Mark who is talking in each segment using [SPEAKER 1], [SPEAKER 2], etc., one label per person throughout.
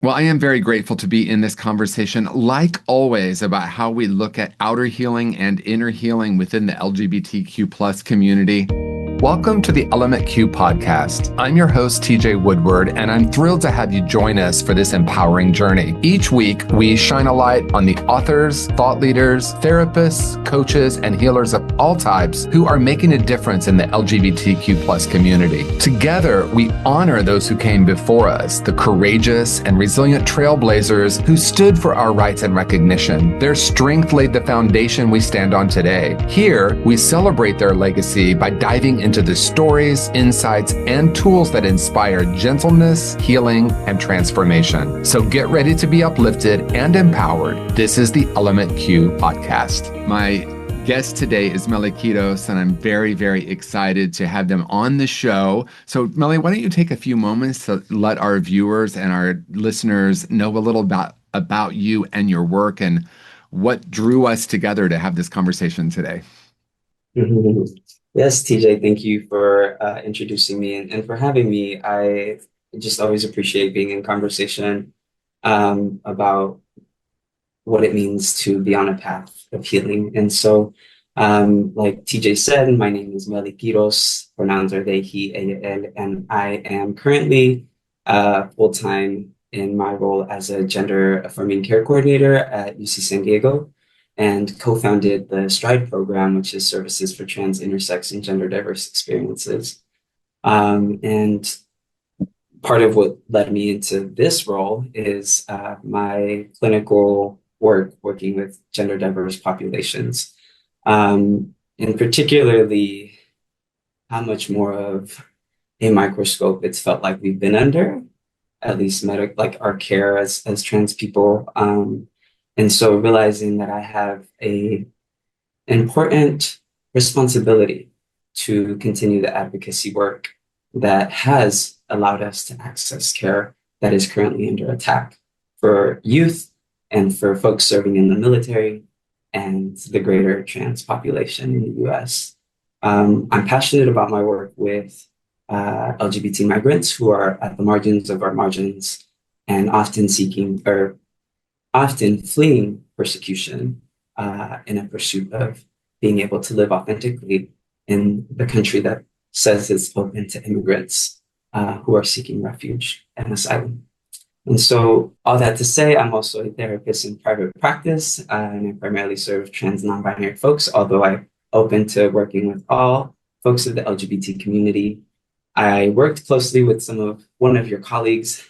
[SPEAKER 1] Well, I am very grateful to be in this conversation, like always, about how we look at outer healing and inner healing within the LGBTQ plus community. Welcome to the Element Q podcast. I'm your host, TJ Woodward, and I'm thrilled to have you join us for this empowering journey. Each week, we shine a light on the authors, thought leaders, therapists, coaches, and healers of all types who are making a difference in the LGBTQ plus community. Together, we honor those who came before us, the courageous and resilient trailblazers who stood for our rights and recognition. Their strength laid the foundation we stand on today. Here, we celebrate their legacy by diving into the stories, insights, and tools that inspire gentleness, healing, and transformation. So get ready to be uplifted and empowered. This is the Element Q podcast. My guest today is Mely Quiroz, and I'm very, very excited to have them on the show. So, Mely, why don't you take a few moments to let our viewers and our listeners know a little about you and your work and what drew us together to have this conversation today?
[SPEAKER 2] Yes, TJ, thank you for introducing me and for having me. I just always appreciate being in conversation about what it means to be on a path of healing. And so, like TJ said, my name is Mely Quiroz, pronouns are they, he, él, and I am currently full-time in my role as a gender-affirming care coordinator at UC San Diego, and co-founded the STRIDE program, which is Services for Trans, Intersex, and Gender Diverse Experiences. And part of what led me into this role is my clinical work working with gender diverse populations, and particularly how much more of a microscope it's felt like we've been under, at least like our care as trans people. And so realizing that I have an important responsibility to continue the advocacy work that has allowed us to access care that is currently under attack for youth and for folks serving in the military and the greater trans population in the US. I'm passionate about my work with LGBT migrants who are at the margins of our margins and often fleeing persecution in a pursuit of being able to live authentically in the country that says it's open to immigrants who are seeking refuge and asylum. And so all that to say, I'm also a therapist in private practice, and I primarily serve trans non-binary folks, although I'm open to working with all folks of the LGBT community. I worked closely with one of your colleagues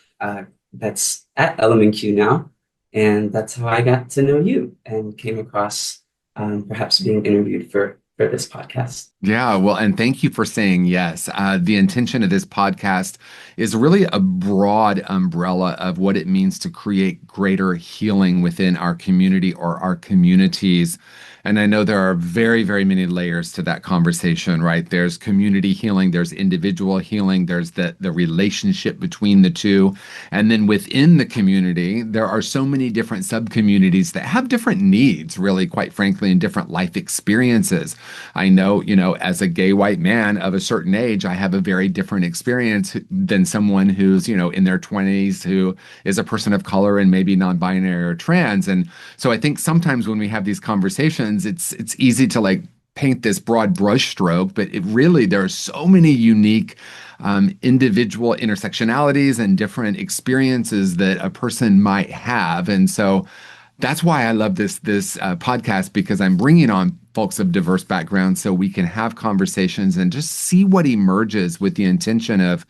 [SPEAKER 2] that's at LMNQ now, and that's how I got to know you and came across perhaps being interviewed for this podcast.
[SPEAKER 1] Yeah, well, and thank you for saying yes. The intention of this podcast is really a broad umbrella of what it means to create greater healing within our community or our communities. And I know there are very, very many layers to that conversation, right? There's community healing, there's individual healing, there's the relationship between the two. And then within the community, there are so many different sub-communities that have different needs, really, quite frankly, and different life experiences. I know, as a gay white man of a certain age, I have a very different experience than someone who's, in their 20s who is a person of color and maybe non-binary or trans. And so I think sometimes when we have these conversations, it's easy to like paint this broad brushstroke, but there are so many unique individual intersectionalities and different experiences that a person might have. And so that's why I love this podcast, because I'm bringing on folks of diverse backgrounds so we can have conversations and just see what emerges, with the intention of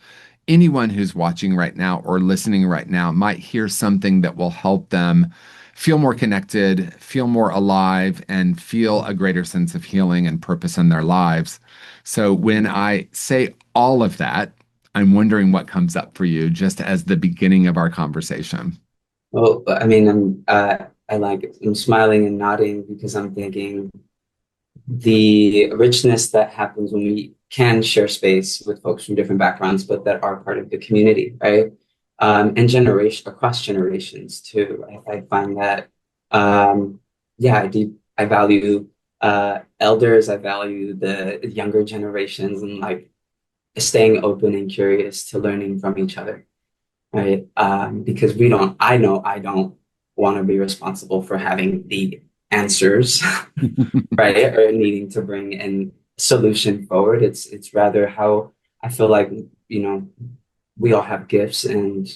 [SPEAKER 1] anyone who's watching right now or listening right now might hear something that will help them feel more connected, feel more alive, and feel a greater sense of healing and purpose in their lives. So when I say all of that, I'm wondering what comes up for you just as the beginning of our conversation.
[SPEAKER 2] Well, I mean, I'm smiling and nodding because I'm thinking the richness that happens when we can share space with folks from different backgrounds, but that are part of the community, right? And across generations too. I find that, yeah, I value elders. I value the younger generations, and like staying open and curious to learning from each other. right? Because I don't want to be responsible for having the answers, right? Or needing to bring in solution forward. It's rather how I feel like, you know, we all have gifts, and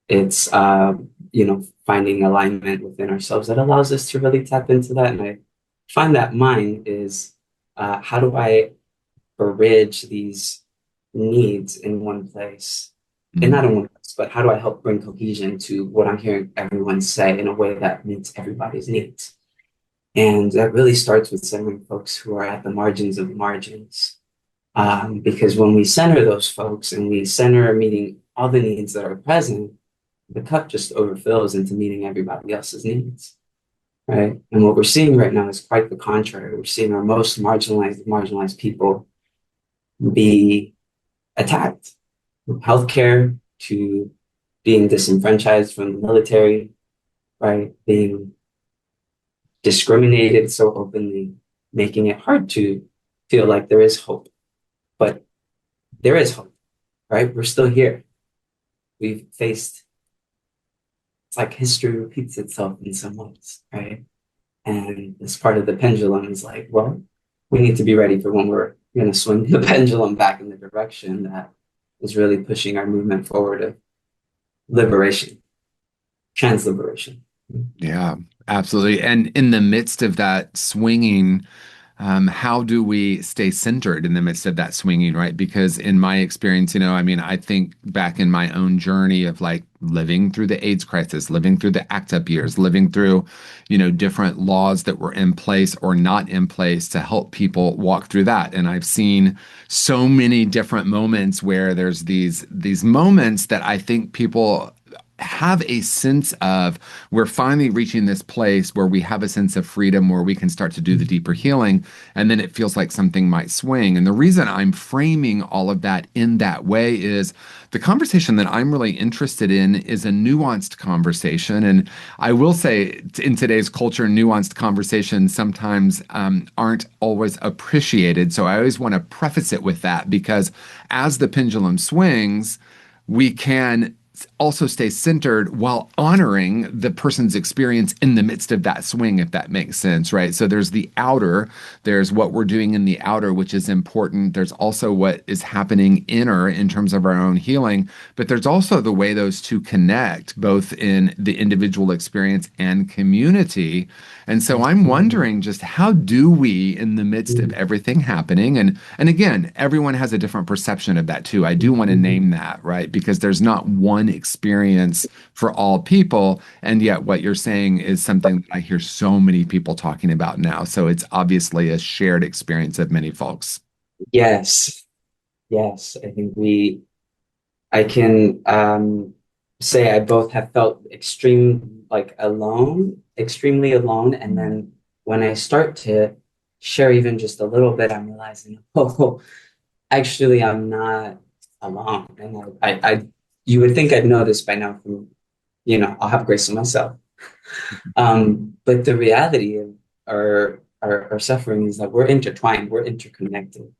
[SPEAKER 2] it's finding alignment within ourselves that allows us to really tap into that. And I find that mine is how do I bridge these needs in one place, and not in one place, but how do I help bring cohesion to what I'm hearing everyone say in a way that meets everybody's needs? And that really starts with centering folks who are at the margins of margins. Because when we center those folks and we center meeting all the needs that are present, the cup just overfills into meeting everybody else's needs, right? And what we're seeing right now is quite the contrary. We're seeing our most marginalized people be attacked, from healthcare to being disenfranchised from the military, right? Being discriminated so openly, making it hard to feel like there is hope. But there is hope, right? We're still here. We've faced, it's like history repeats itself in some ways, right? And this part of the pendulum is like, well, we need to be ready for when we're going to swing the pendulum back in the direction that is really pushing our movement forward of liberation, trans liberation.
[SPEAKER 1] Yeah, absolutely. And in the midst of that swinging, how do we stay centered in the midst of that swinging, right? Because in my experience, I mean, I think back in my own journey of like living through the AIDS crisis, living through the ACT UP years, living through, different laws that were in place or not in place to help people walk through that. And I've seen so many different moments where there's these moments that I think people have a sense of we're finally reaching this place where we have a sense of freedom where we can start to do the deeper healing, and then it feels like something might swing. And the reason I'm framing all of that in that way is the conversation that I'm really interested in is a nuanced conversation. And I will say in today's culture, nuanced conversations sometimes aren't always appreciated. So I always want to preface it with that, because as the pendulum swings, we can also stay centered while honoring the person's experience in the midst of that swing, if that makes sense, right? So there's the outer, there's what we're doing in the outer, which is important. There's also what is happening inner in terms of our own healing, but there's also the way those two connect, both in the individual experience and community. And so I'm wondering just how do we, in the midst of everything happening, and again, everyone has a different perception of that too. I do want to name that, right? Because there's not one experience for all people. And yet what you're saying is something that I hear so many people talking about now. So it's obviously a shared experience of many folks.
[SPEAKER 2] Yes, yes. I can say I both have felt extremely alone. And then when I start to share even just a little bit, I'm realizing, oh, actually, I'm not alone. And you would think I'd know this by now from, I'll have grace on myself. But the reality of our suffering is that we're intertwined, we're interconnected.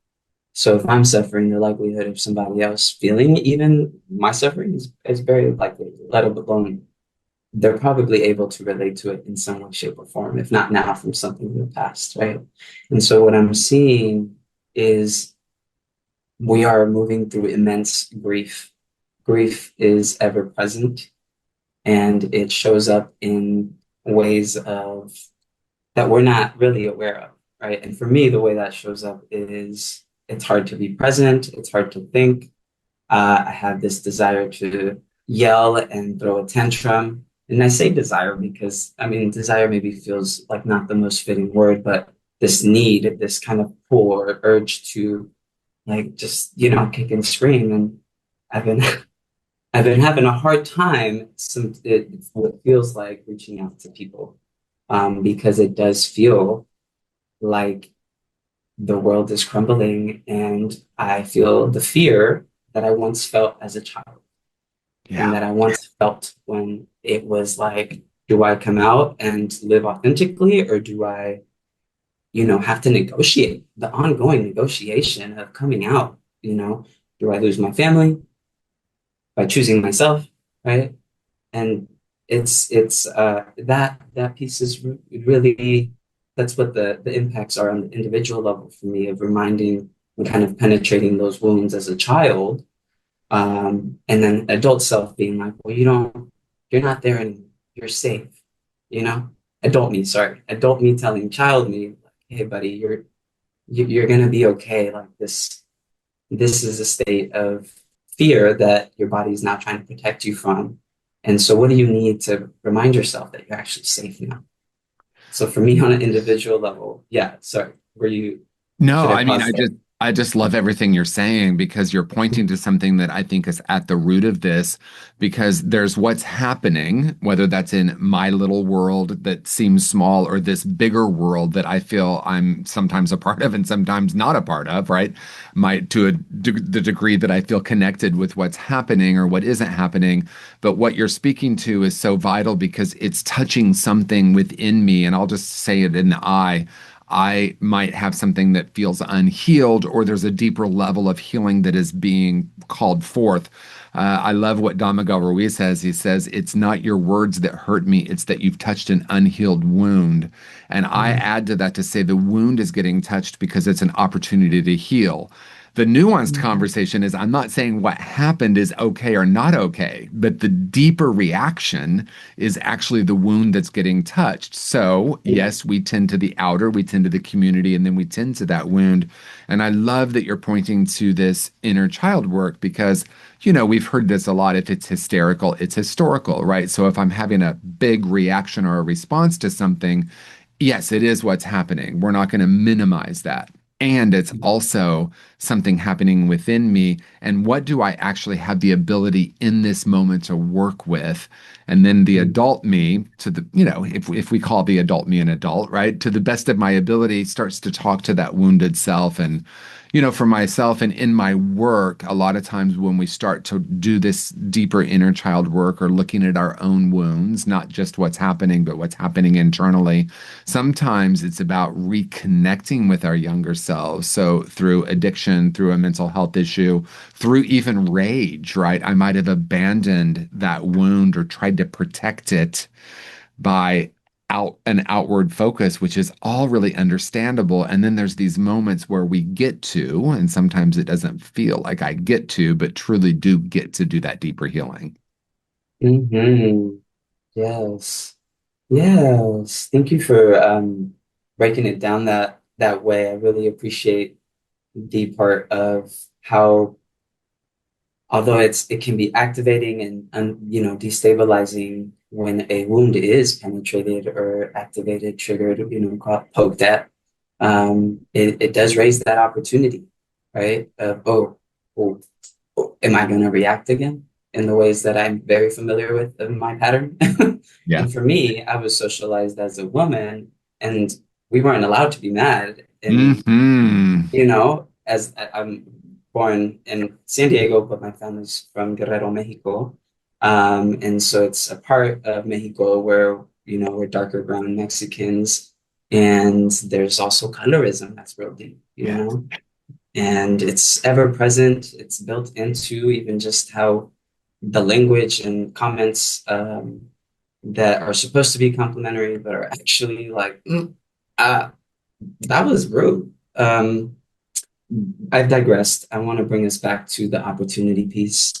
[SPEAKER 2] So if I'm suffering, the likelihood of somebody else feeling even my suffering is very likely, let alone they're probably able to relate to it in some way, shape, or form, if not now from something in the past, right? And so what I'm seeing is we are moving through immense grief. Grief is ever present, and it shows up in ways of that we're not really aware of, right? And for me, the way that shows up is it's hard to be present, it's hard to think. I have this desire to yell and throw a tantrum. And I say desire because, I mean, desire maybe feels like not the most fitting word, but this need, this kind of pull or urge to like just, kick and scream. And I've been I've been having a hard time since what feels like reaching out to people, because it does feel like the world is crumbling, and I feel the fear that I once felt as a child and
[SPEAKER 1] Yeah.
[SPEAKER 2] that I once felt when it was like, do I come out and live authentically, or do I, have to negotiate the ongoing negotiation of coming out, do I lose my family by choosing myself? right? And that piece is really, that's what the impacts are on the individual level for me, of reminding and kind of penetrating those wounds as a child. And then adult self being like, well, you're not there anymore. You're safe, you know? Adult me, sorry. Adult me telling child me, like, hey, buddy, you're gonna be okay. Like this is a state of fear that your body's now trying to protect you from. And so what do you need to remind yourself that you're actually safe now? So for me on an individual level, yeah, sorry,
[SPEAKER 1] No,
[SPEAKER 2] should I
[SPEAKER 1] I mean,
[SPEAKER 2] pause there?
[SPEAKER 1] I just love everything you're saying because you're pointing to something that I think is at the root of this, because there's what's happening, whether that's in my little world that seems small or this bigger world that I feel I'm sometimes a part of and sometimes not a part of, right? The degree that I feel connected with what's happening or what isn't happening. But what you're speaking to is so vital because it's touching something within me, and I'll just say it in the I might have something that feels unhealed, or there's a deeper level of healing that is being called forth. I love what Don Miguel Ruiz says. He says, "It's not your words that hurt me, it's that you've touched an unhealed wound." And I
[SPEAKER 2] Mm,
[SPEAKER 1] add to that to say the wound is getting touched because it's an opportunity to heal. The nuanced
[SPEAKER 2] mm,
[SPEAKER 1] conversation is I'm not saying what happened is okay or not okay, but the deeper reaction is actually the wound that's getting touched. So,
[SPEAKER 2] mm,
[SPEAKER 1] yes, we tend to the outer, we tend to the community, and then we tend to that wound. And I love that you're pointing to this inner child work because, we've heard this a lot. If it's hysterical, it's historical, right? So if I'm having a big reaction or a response to something, yes, it is what's happening. We're not going to minimize that. And it's
[SPEAKER 2] mm,
[SPEAKER 1] also something happening within me. And what do I actually have the ability in this moment to work with? And then the
[SPEAKER 2] mm,
[SPEAKER 1] adult me, to the, if we call the adult me an adult, right? To the best of my ability, starts to talk to that wounded self. And, for myself and in my work, a lot of times when we start to do this deeper inner child work or looking at our own wounds, not just what's happening, but what's happening internally, sometimes it's about reconnecting with our younger selves. So through addiction, through a mental health issue, through even rage, right? I might have abandoned that wound or tried to protect it by an outward focus, which is all really understandable. And then there's these moments where we get to, and sometimes it doesn't feel like I get to, but truly do get to do that deeper healing.
[SPEAKER 2] mhm. Yes. Yes. Thank you for breaking it down that way. I really appreciate the part of how, although it can be activating and destabilizing when a wound is penetrated or activated, triggered, poked at. It does raise that opportunity, right? Of, oh, am I going to react again in the ways that I'm very familiar with in my pattern?
[SPEAKER 1] Yeah.
[SPEAKER 2] And for me, I was socialized as a woman, and we weren't allowed to be mad. And
[SPEAKER 1] Hmm.
[SPEAKER 2] as I'm born in San Diego, but my family's from Guerrero, Mexico. And so it's a part of Mexico where, we're darker brown Mexicans. And there's also colorism that's real deep.
[SPEAKER 1] Yeah.
[SPEAKER 2] And it's ever present. It's built into even just how the language and comments that are supposed to be complimentary, but are actually like, uh, that was rude. I've digressed. I want to bring us back to the opportunity piece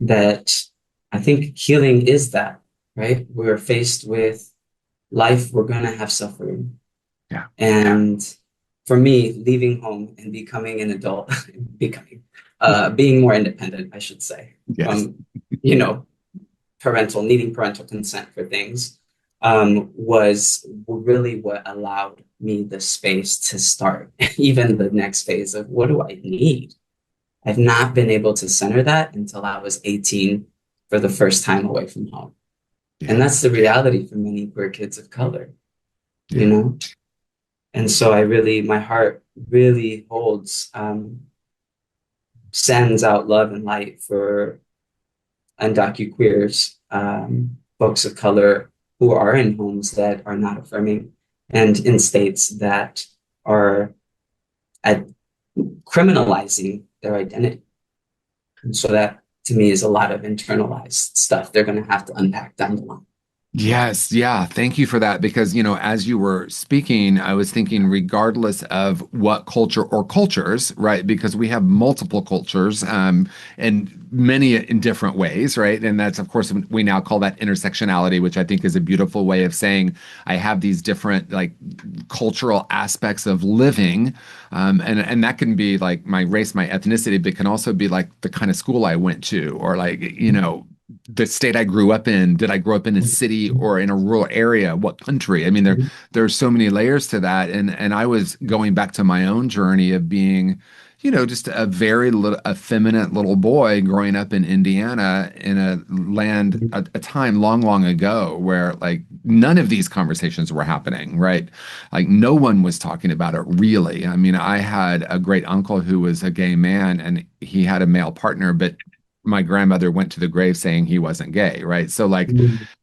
[SPEAKER 2] that I think healing is that, right? We're faced with life, we're going to have suffering.
[SPEAKER 1] Yeah.
[SPEAKER 2] And for me, leaving home and becoming an adult, being more independent, I should say,
[SPEAKER 1] Yes.
[SPEAKER 2] from, you know, needing parental consent for things, was really what allowed me the space to start even the next phase of what do I need? I've not been able to center that until I was 18 for the first time away from home. And
[SPEAKER 1] Yeah.
[SPEAKER 2] that's the reality for many queer kids of color, you
[SPEAKER 1] Yeah.
[SPEAKER 2] know? And so my heart really sends out love and light for undocuqueers, folks of color who are in homes that are not affirming and in states that are at criminalizing their identity. And so that to me is a lot of internalized stuff they're going to have to unpack down the line.
[SPEAKER 1] Yes, yeah. Thank you for that because, as you were speaking, I was thinking regardless of what culture or cultures, right? Because we have multiple cultures, and many in different ways, right? And that's, of course, we now call that intersectionality, which I think is a beautiful way of saying I have these different like cultural aspects of living. And that can be like my race, my ethnicity, but can also be like the kind of school I went to or like, the state I grew up in. Did I grow up in a city or in a rural area? What country? I mean, there's so many layers to that. And I was going back to my own journey of being, just a very little effeminate little boy growing up in Indiana in a land, a time long, long ago where like none of these conversations were happening, right? Like no one was talking about it really. I mean, I had a great uncle who was a gay man and he had a male partner, but my grandmother went to the grave saying he wasn't gay, right? So like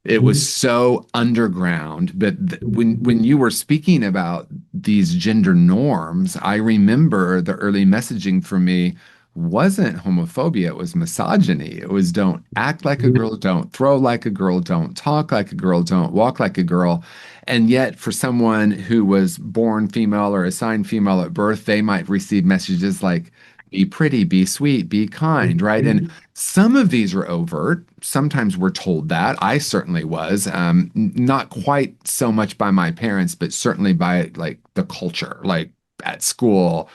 [SPEAKER 1] it was so underground. But when you were speaking about these gender norms, I remember the early messaging for me wasn't homophobia, it was misogyny. It was don't act like a girl, don't throw like a girl, don't talk like a girl, don't walk like a girl. And yet, for someone who was born female or assigned female at birth, they might receive messages like, be pretty, be sweet, be kind, right? And some of these are overt. Sometimes we're told that. I certainly was. Not quite so much by my parents, but certainly by like the culture, like at school.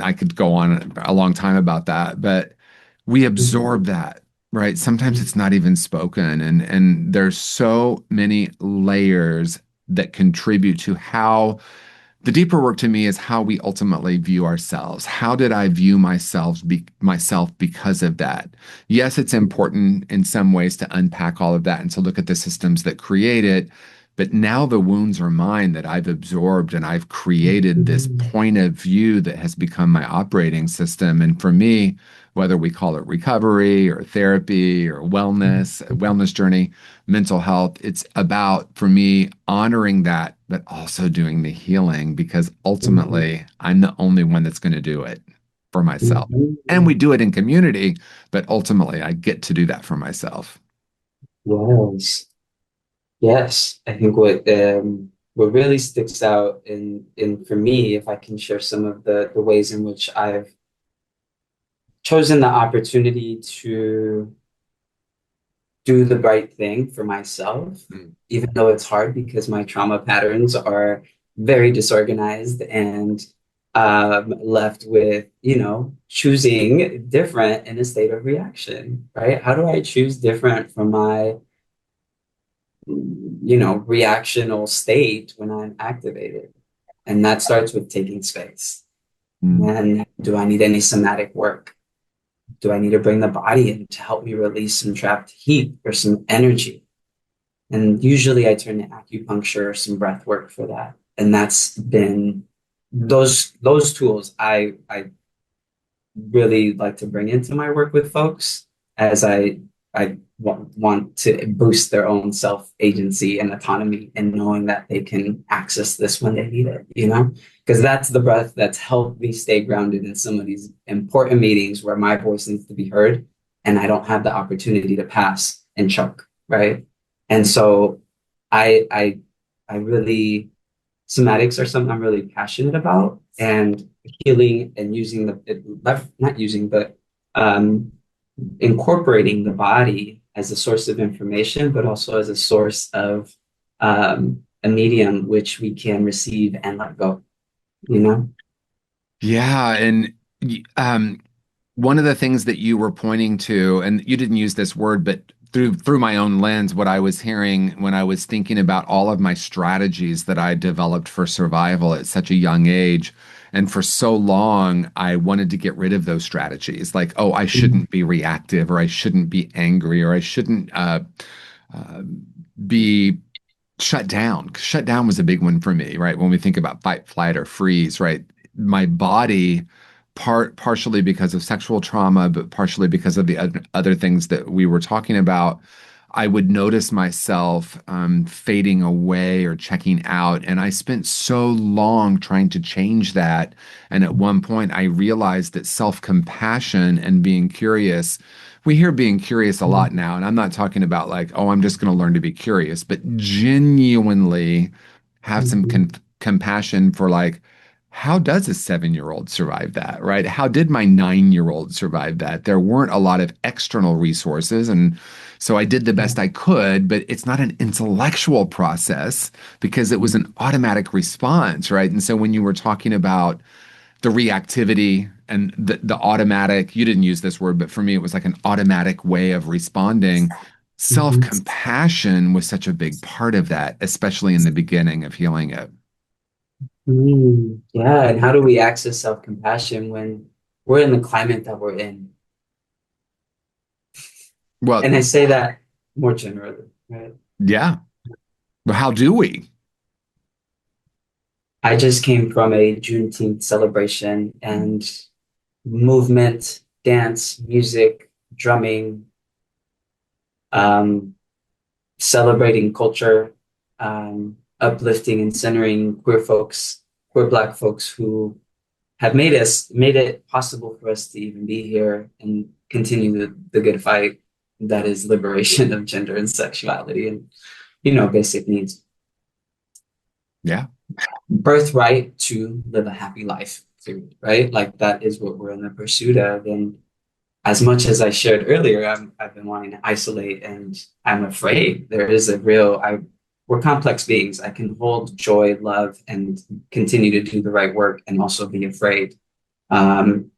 [SPEAKER 1] I could go on a long time about that, but we absorb that, right? Sometimes it's not even spoken, and there's so many layers that contribute to how the deeper work to me is how we ultimately view ourselves. How did I view myself because of that? Yes, it's important in some ways to unpack all of that and to look at the systems that create it. But now the wounds are mine that I've absorbed and I've created this point of view that has become my operating system. And for me, whether we call it recovery or therapy or wellness, a wellness journey, mental health, it's about, for me, honoring that, but also doing the healing because ultimately I'm the only one that's going to do it for myself. And we do it in community, but ultimately I get to do that for myself.
[SPEAKER 2] Yes. Yes, I think what really sticks out in for me, if I can share some of the ways in which I've chosen the opportunity to do the right thing for myself,
[SPEAKER 1] Mm.
[SPEAKER 2] even though it's hard because my trauma patterns are very disorganized and left with, choosing different in a state of reaction, right? How do I choose different from my reactional state when I'm activated? And that starts with taking space.
[SPEAKER 1] Mm.
[SPEAKER 2] And do I need any somatic work? Do I need to bring the body in to help me release some trapped heat or some energy? And usually I turn to acupuncture or some breath work for that. And that's been those tools I really like to bring into my work with folks as I want to boost their own self agency and autonomy and knowing that they can access this when they need it, because that's the breath that's helped me stay grounded in some of these important meetings where my voice needs to be heard and I don't have the opportunity to pass and choke, right? And so I I really somatics are something I'm really passionate about, and healing and using not using, but um, incorporating the body as a source of information, but also as a source of a medium which we can receive and let go, you know?
[SPEAKER 1] Yeah, and one of the things that you were pointing to, and you didn't use this word, but through my own lens, what I was hearing when I was thinking about all of my strategies that I developed for survival at such a young age, and for so long, I wanted to get rid of those strategies. Like, oh, I shouldn't be reactive, or I shouldn't be angry, or I shouldn't uh, be shut down. 'Cause shut down was a big one for me, right? When we think about fight, flight, or freeze, right? My body, partially because of sexual trauma, but partially because of the other things that we were talking about, I would notice myself fading away or checking out. And I spent so long trying to change that. And at one point, I realized that self-compassion and being curious we hear being curious a lot
[SPEAKER 2] Mhm.
[SPEAKER 1] now, and I'm not talking about like, oh, I'm just going to learn to be curious, but genuinely have some
[SPEAKER 2] Mhm.
[SPEAKER 1] compassion for like, how does a 7-year-old survive that, right? How did my 9-year-old survive that? There weren't a lot of external resources, and so I did the
[SPEAKER 2] Yeah.
[SPEAKER 1] best I could, but it's not an intellectual process because it was an automatic response, right? And so when you were talking about the reactivity and the automatic, you didn't use this word, but for me, it was like an automatic way of responding.
[SPEAKER 2] Mhm.
[SPEAKER 1] Self-compassion was such a big part of that, especially in the beginning of healing it.
[SPEAKER 2] Yeah, and how do we access self-compassion when we're in the climate that we're in?
[SPEAKER 1] Well,
[SPEAKER 2] And I say that more generally, right?
[SPEAKER 1] yeah, but how do we?
[SPEAKER 2] I just came from a Juneteenth celebration and movement, dance, music, drumming, um, celebrating culture, uplifting and centering queer folks, queer Black folks who have made it possible for us to even be here and continue the good fight that is liberation of gender and sexuality and, basic needs.
[SPEAKER 1] Yeah.
[SPEAKER 2] Birthright to live a happy life, period, right? Like that is what we're in the pursuit of. And as much as I shared earlier, I've been wanting to isolate and I'm afraid there is we're complex beings. I can hold joy, love, and continue to do the right work and also be afraid, um,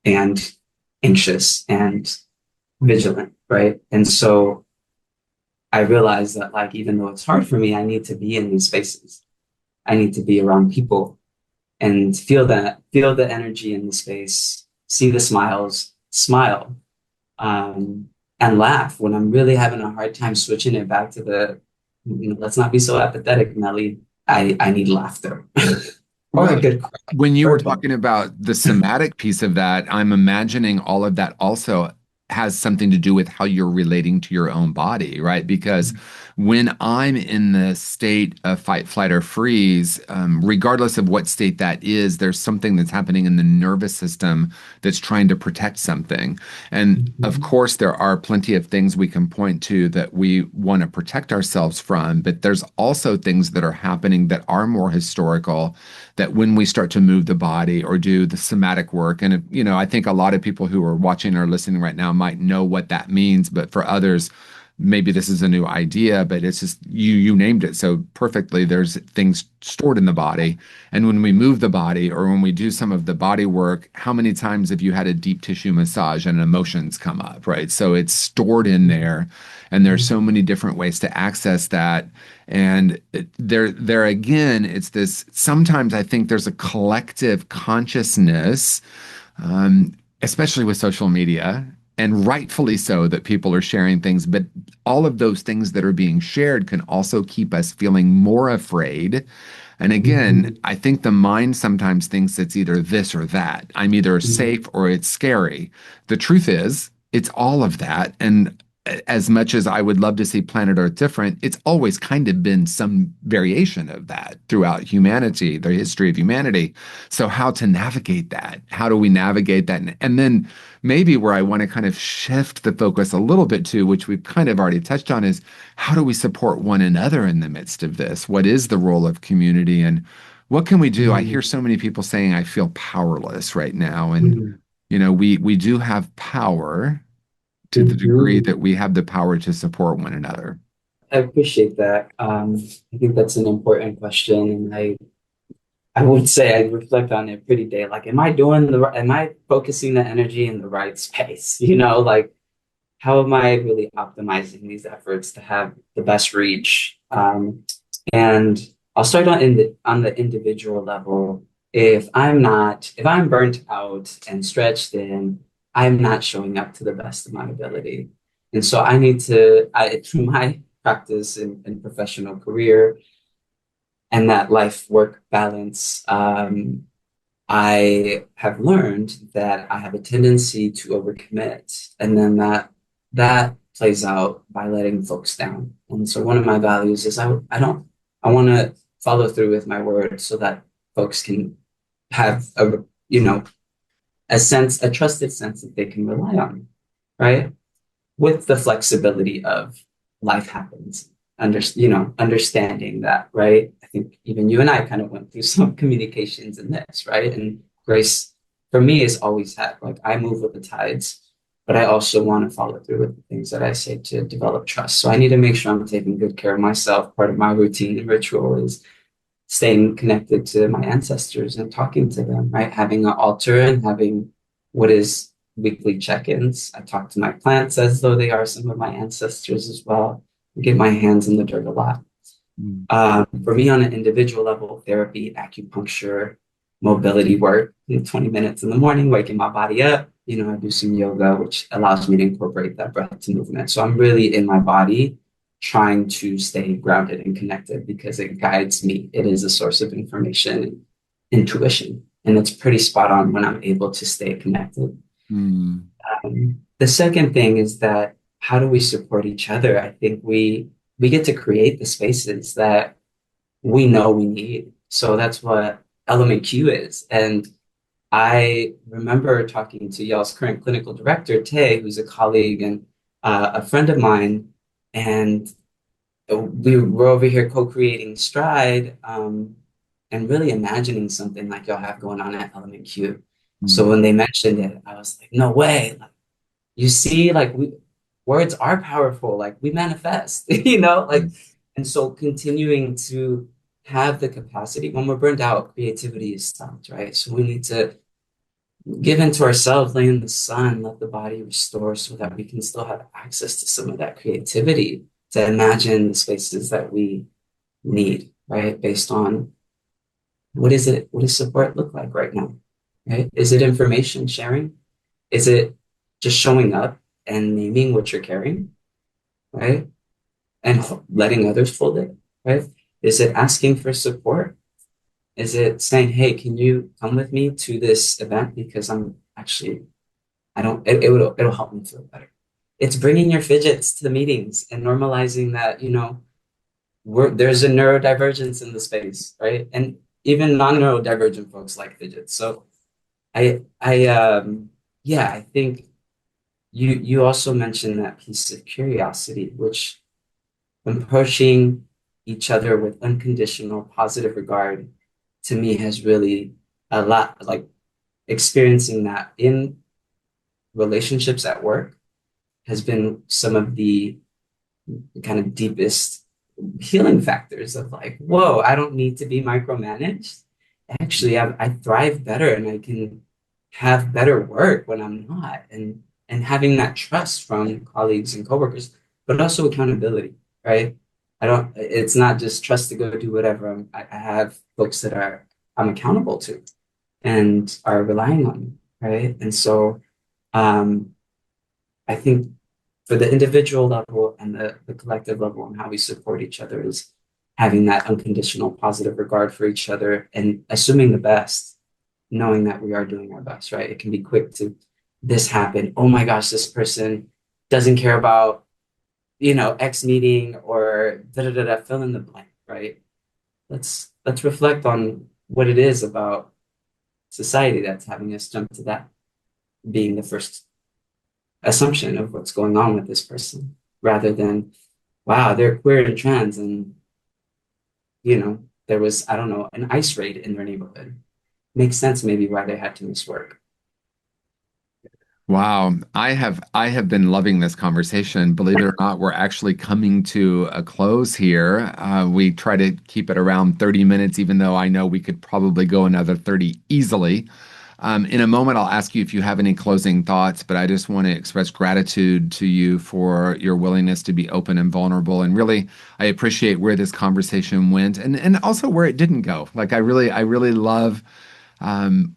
[SPEAKER 2] and anxious and vigilant, right? And so I realized that like, even though it's hard for me, I need to be in these spaces. I need to be around people and feel the energy in the space, see the smiles, smile, and laugh when I'm really having a hard time switching it back to let's not be so apathetic, Melly. I need laughter or a
[SPEAKER 1] Well,
[SPEAKER 2] good cry
[SPEAKER 1] when you
[SPEAKER 2] or
[SPEAKER 1] were
[SPEAKER 2] both.
[SPEAKER 1] talking about the somatic piece of that, I'm imagining all of that also has something to do with how you're relating to your own body, right? Because when I'm in the state of fight, flight, or freeze, regardless of what state that is, there's something that's happening in the nervous system that's trying to protect something. And of
[SPEAKER 2] Mhm.
[SPEAKER 1] course, there are plenty of things we can point to that we want to protect ourselves from, but there's also things that are happening that are more historical that when we start to move the body or do the somatic work, and I think a lot of people who are watching or listening right now might know what that means, but for others, maybe this is a new idea, but it's just you named it so perfectly. There's things stored in the body, and when we move the body or when we do some of the body work, how many times have you had a deep tissue massage and emotions come up, right? So it's stored in there, and there's so many different ways to access that. And there again, it's this. Sometimes I think there's a collective consciousness, especially with social media, and rightfully so, that people are sharing things. But all of those things that are being shared can also keep us feeling more afraid. And again,
[SPEAKER 2] Mhm.
[SPEAKER 1] I think the mind sometimes thinks it's either this or that. I'm either
[SPEAKER 2] Mhm.
[SPEAKER 1] safe or it's scary. The truth is, it's all of that. And as much as I would love to see planet Earth different, it's always kind of been some variation of that throughout humanity, the history of humanity. So, how to navigate that? How do we navigate that? And then maybe where I want to kind of shift the focus a little bit to, which we've kind of already touched on, is how do we support one another in the midst of this? What is the role of community and what can we do? I hear
[SPEAKER 2] Mhm.
[SPEAKER 1] so many people saying, I feel powerless right now. And,
[SPEAKER 2] Mhm.
[SPEAKER 1] we do have power to the degree
[SPEAKER 2] Mhm.
[SPEAKER 1] that we have the power to support one another.
[SPEAKER 2] I appreciate that. I think that's an important question, and I would say I reflect on it pretty day. Like, am I focusing the energy in the right space? Like, how am I really optimizing these efforts to have the best reach? And I'll start on the individual level. If I'm burnt out and stretched thin, I'm not showing up to the best of my ability. And so through my practice and professional career and that life work balance, I have learned that I have a tendency to overcommit, and then that plays out by letting folks down. And so one of my values is I want to follow through with my word so that folks can have a trusted sense that they can rely on me, right? With the flexibility of life happens. Understanding that, right? I think even you and I kind of went through some communications in this, right? And grace for me is always had like I move with the tides, but I also want to follow through with the things that I say to develop trust. So I need to make sure I'm taking good care of myself. Part of my routine and ritual is staying connected to my ancestors and talking to them, right? Having an altar and having what is weekly check-ins. I talk to my plants as though they are some of my ancestors as well. I get my hands in the dirt a lot.
[SPEAKER 1] Mm.
[SPEAKER 2] For me, on an individual level, therapy, acupuncture, mobility work, 20 minutes in the morning, waking my body up. I do some yoga, which allows me to incorporate that breath to movement. So I'm really in my body trying to stay grounded and connected because it guides me. It is a source of information and intuition. And it's pretty spot on when I'm able to stay connected.
[SPEAKER 1] Mm.
[SPEAKER 2] The second thing is that how do we support each other? I think we get to create the spaces that we know we need. So that's what Element Q is. And I remember talking to y'all's current clinical director, Tay, who's a colleague and a friend of mine, and we were over here co-creating Stride, and really imagining something like y'all have going on at Element Q. So
[SPEAKER 1] Mm.
[SPEAKER 2] when they mentioned it, I was like, no way. Like, you see, like words are powerful. Like we manifest, like, and so continuing to have the capacity when we're burned out, creativity is stopped, right? So we need to give into ourselves, lay in the sun, let the body restore so that we can still have access to some of that creativity to imagine the spaces that we need, right? Based on what does support look like right now, right? Is it information sharing? Is it just showing up and naming what you're carrying, right? And letting others hold it, right? Is it asking for support? Is it saying, hey, can you come with me to this event because I'm actually I don't, it'll help me feel better. It's bringing your fidgets to the meetings and normalizing that, there's a neurodivergence in the space, right? And even non-neurodivergent folks like fidgets. So yeah, I think you also mentioned that piece of curiosity, which approaching each other with unconditional positive regard to me has really a lot like experiencing that in relationships at work has been some of the kind of deepest healing factors of like, whoa, I don't need to be micromanaged. Actually, I thrive better and I can have better work when I'm not. And having that trust from colleagues and coworkers, but also accountability, right? It's not just trust to go do whatever. I have folks that I'm accountable to and are relying on me, right? And so um, I think for the individual level and the collective level and how we support each other is having that unconditional positive regard for each other and assuming the best, knowing that we are doing our best, right? It can be quick to this happened. Oh my gosh, this person doesn't care about, X meeting or da da da da, fill in the blank, right? Let's reflect on what it is about society that's having us jump to that being the first assumption of what's going on with this person rather than, wow, they're queer and trans and, there was, I don't know, an ICE raid in their neighborhood. Makes sense maybe why they had to miss work.
[SPEAKER 1] Wow, I have been loving this conversation. Believe it or not, we're actually coming to a close here. We try to keep it around 30 minutes, even though I know we could probably go another 30 easily. In a moment, I'll ask you if you have any closing thoughts, but I just want to express gratitude to you for your willingness to be open and vulnerable. And really, I appreciate where this conversation went and also where it didn't go. Like I really love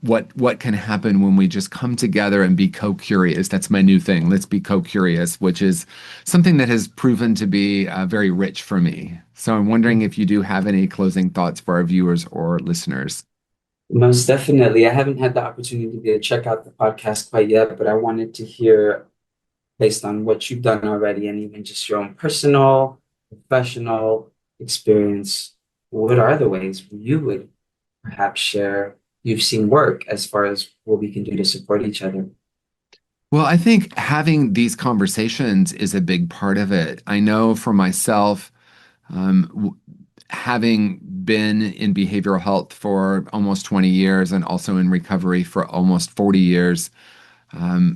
[SPEAKER 1] what can happen when we just come together and be co-curious. That's my new thing. Let's be co-curious, which is something that has proven to be very rich for me. So I'm wondering if you do have any closing thoughts for our viewers or listeners.
[SPEAKER 2] Most definitely. I haven't had the opportunity to check out the podcast quite yet, but I wanted to hear, based on what you've done already and even just your own personal, professional experience, what are the ways you would perhaps share you've seen work as far as what we can do to support each other?
[SPEAKER 1] Well, I think having these conversations is a big part of it. I know for myself, um, having been in behavioral health for almost 20 years and also in recovery for almost 40 years,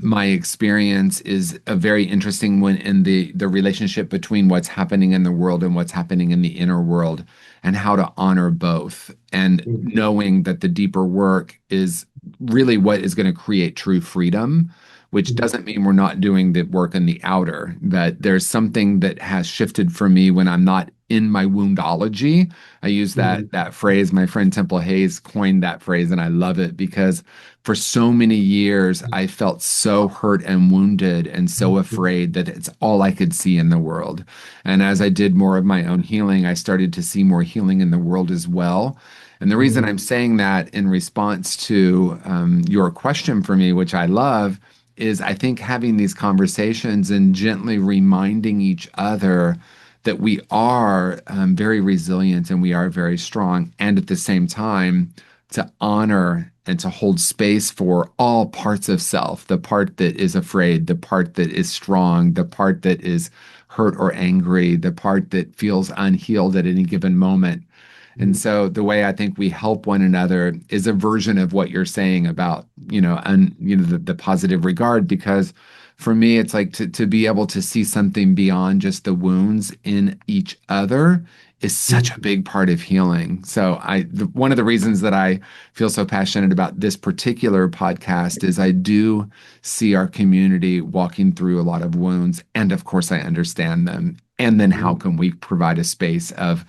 [SPEAKER 1] my experience is a very interesting one in the relationship between what's happening in the world and what's happening in the inner world, and how to honor both, and
[SPEAKER 2] Mhm.
[SPEAKER 1] knowing that the deeper work is really what is going to create true freedom, which
[SPEAKER 2] Mhm.
[SPEAKER 1] doesn't mean we're not doing the work in the outer. That there's something that has shifted for me when I'm not in my woundology. I use
[SPEAKER 2] Mhm.
[SPEAKER 1] that phrase. My friend Temple Hayes coined that phrase, and I love it because for so many years, I felt so hurt and wounded and so
[SPEAKER 2] Mhm.
[SPEAKER 1] afraid that it's all I could see in the world. And as I did more of my own healing, I started to see more healing in the world as well. And the reason
[SPEAKER 2] Mhm.
[SPEAKER 1] I'm saying that in response to your question for me, which I love, is I think having these conversations and gently reminding each other that we are very resilient and we are very strong, and at the same time, to honor and to hold space for all parts of self, the part that is afraid, the part that is strong, the part that is hurt or angry, the part that feels unhealed at any given moment. And
[SPEAKER 2] Mhm.
[SPEAKER 1] so the way I think we help one another is a version of what you're saying about, the positive regard, because for me, it's like to be able to see something beyond just the wounds in each other is such a
[SPEAKER 2] Mhm.
[SPEAKER 1] big part of healing. So one of the reasons that I feel so passionate about this particular podcast is I do see our community walking through a lot of wounds. And of course, I understand them. And then how
[SPEAKER 2] Mhm.
[SPEAKER 1] can we provide a space of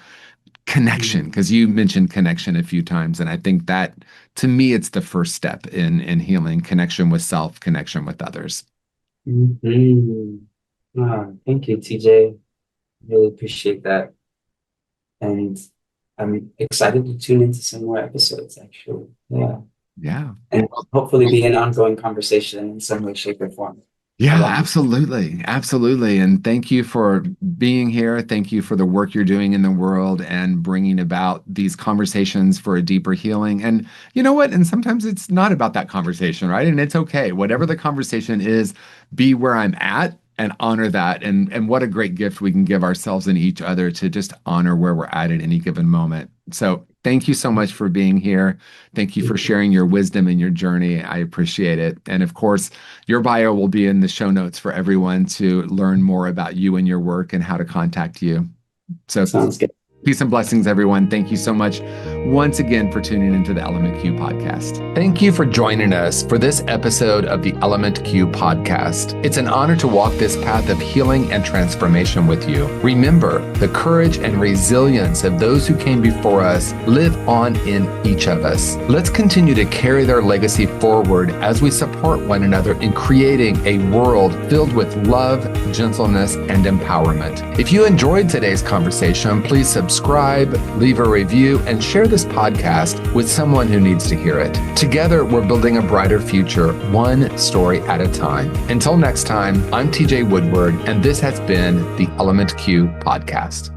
[SPEAKER 1] connection,
[SPEAKER 2] Mhm.
[SPEAKER 1] because you mentioned connection a few times, and I think that to me it's the first step in healing: connection with self, connection with others.
[SPEAKER 2] Mhm. Thank you, TJ. Really appreciate that. And I'm excited to tune into some more episodes, actually. Yeah.
[SPEAKER 1] Yeah.
[SPEAKER 2] And
[SPEAKER 1] Well,
[SPEAKER 2] hopefully be an ongoing conversation in some way, shape, or form
[SPEAKER 1] yeah,
[SPEAKER 2] along this.
[SPEAKER 1] absolutely. Absolutely. And thank you for being here. Thank you for the work you're doing in the world and bringing about these conversations for a deeper healing. And you know what? And sometimes it's not about that conversation, right? And it's okay. Whatever the conversation is, be where I'm at and honor that. And what a great gift we can give ourselves and each other to just honor where we're at any given moment. So thank you so much for being here. Thank you for sharing your wisdom and your journey. I appreciate it. And of course, your bio will be in the show notes for everyone to learn more about you and your work and how to contact you. So,
[SPEAKER 2] Sounds good.
[SPEAKER 1] peace and blessings, everyone. Thank you so much once again for tuning into the Element Q podcast. Thank you for joining us for this episode of the Element Q podcast. It's an honor to walk this path of healing and transformation with you. Remember, the courage and resilience of those who came before us live on in each of us. Let's continue to carry their legacy forward as we support one another in creating a world filled with love, gentleness, and empowerment. If you enjoyed today's conversation, please subscribe, leave a review, and share this podcast with someone who needs to hear it. Together, we're building a brighter future, one story at a time. Until next time, I'm TJ Woodward, and this has been the Element Q podcast.